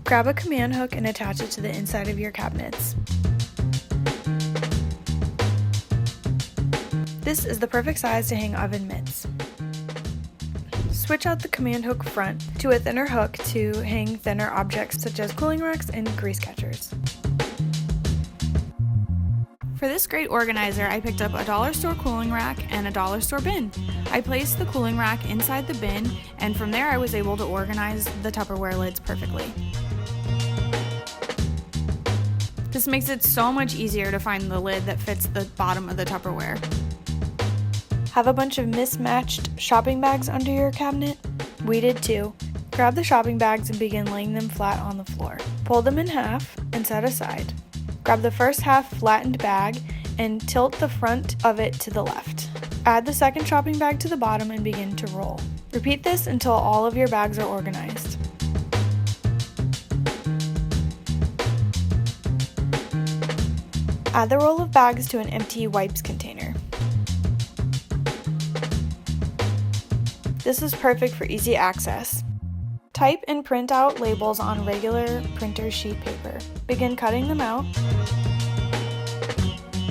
Grab a command hook and attach it to the inside of your cabinets. This is the perfect size to hang oven mitts. Switch out the command hook front to a thinner hook to hang thinner objects such as cooling racks and grease catchers. For this great organizer, I picked up a dollar store cooling rack and a dollar store bin. I placed the cooling rack inside the bin, and from there I was able to organize the Tupperware lids perfectly. This makes it so much easier to find the lid that fits the bottom of the Tupperware. Have a bunch of mismatched shopping bags under your cabinet? We did too. Grab the shopping bags and begin laying them flat on the floor. Pull them in half and set aside. Grab the first half flattened bag and tilt the front of it to the left. Add the second shopping bag to the bottom and begin to roll. Repeat this until all of your bags are organized. Add the roll of bags to an empty wipes container. This is perfect for easy access. Type and print out labels on regular printer sheet paper. Begin cutting them out.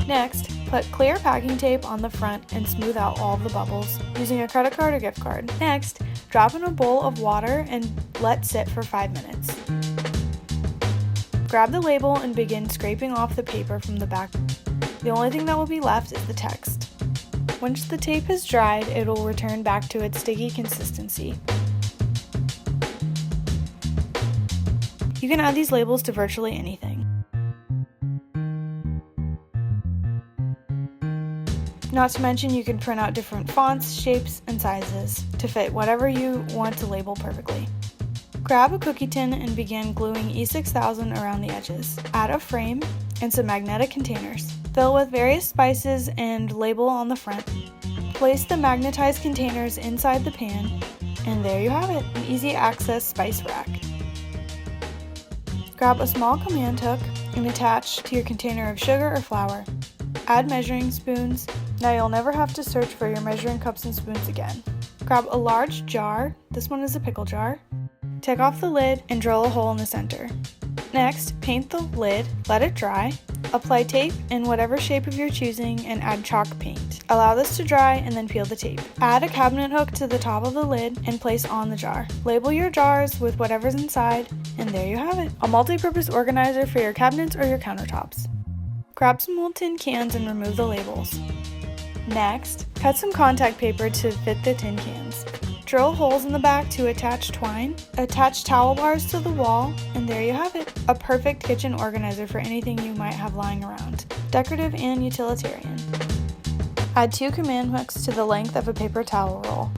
Next, put clear packing tape on the front and smooth out all of the bubbles using a credit card or gift card. Next, drop in a bowl of water and let sit for 5 minutes. Grab the label and begin scraping off the paper from the back. The only thing that will be left is the text. Once the tape has dried, it will return back to its sticky consistency. You can add these labels to virtually anything. Not to mention, you can print out different fonts, shapes, and sizes to fit whatever you want to label perfectly. Grab a cookie tin and begin gluing E6000 around the edges. Add a frame and some magnetic containers. Fill with various spices and label on the front. Place the magnetized containers inside the pan, and there you have it, an easy access spice rack. Grab a small command hook and attach to your container of sugar or flour. Add measuring spoons. Now you'll never have to search for your measuring cups and spoons again. Grab a large jar, this one is a pickle jar. Take off the lid and drill a hole in the center. Next, paint the lid, let it dry. Apply tape in whatever shape of your choosing and add chalk paint. Allow this to dry and then peel the tape. Add a cabinet hook to the top of the lid and place on the jar. Label your jars with whatever's inside, and there you have it, a multi-purpose organizer for your cabinets or your countertops. Grab some old tin cans and remove the labels. Next, cut some contact paper to fit the tin cans. Drill holes in the back to attach twine. Attach towel bars to the wall, and there you have it, a perfect kitchen organizer for anything you might have lying around. Decorative and utilitarian. Add 2 command hooks to the length of a paper towel roll.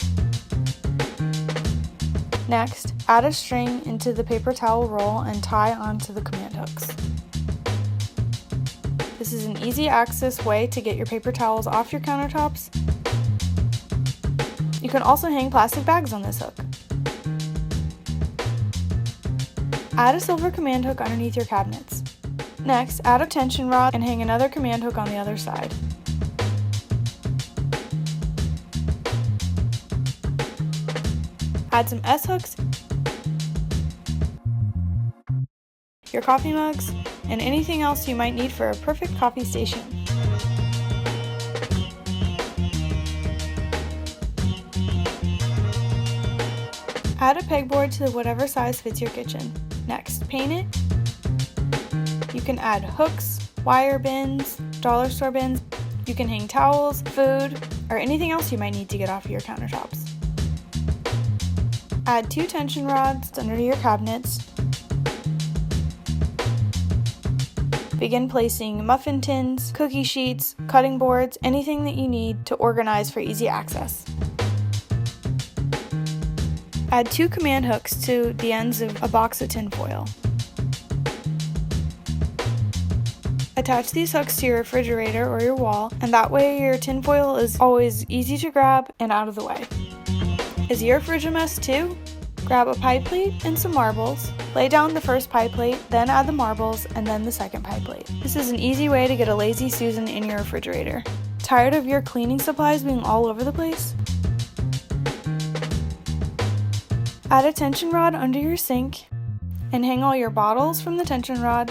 Next, add a string into the paper towel roll and tie onto the command hooks. This is an easy access way to get your paper towels off your countertops. You can also hang plastic bags on this hook. Add a silver command hook underneath your cabinets. Next, add a tension rod and hang another command hook on the other side. Add some S-hooks, your coffee mugs, and anything else you might need for a perfect coffee station. Add a pegboard to whatever size fits your kitchen. Next, paint it. You can add hooks, wire bins, dollar store bins. You can hang towels, food, or anything else you might need to get off your countertops. Add 2 tension rods under your cabinets. Begin placing muffin tins, cookie sheets, cutting boards, anything that you need to organize for easy access. Add 2 command hooks to the ends of a box of tinfoil. Attach these hooks to your refrigerator or your wall, and that way your tinfoil is always easy to grab and out of the way. Is your fridge a mess too? Grab a pie plate and some marbles. Lay down the first pie plate, then add the marbles, and then the second pie plate. This is an easy way to get a lazy Susan in your refrigerator. Tired of your cleaning supplies being all over the place? Add a tension rod under your sink. and hang all your bottles from the tension rod.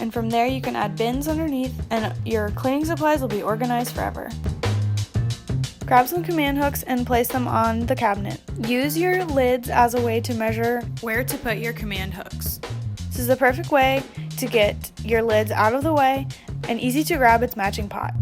And from there you can add bins underneath and your cleaning supplies will be organized forever. Grab some command hooks and place them on the cabinet. Use your lids as a way to measure where to put your command hooks. This is the perfect way to get your lids out of the way and easy to grab its matching pot.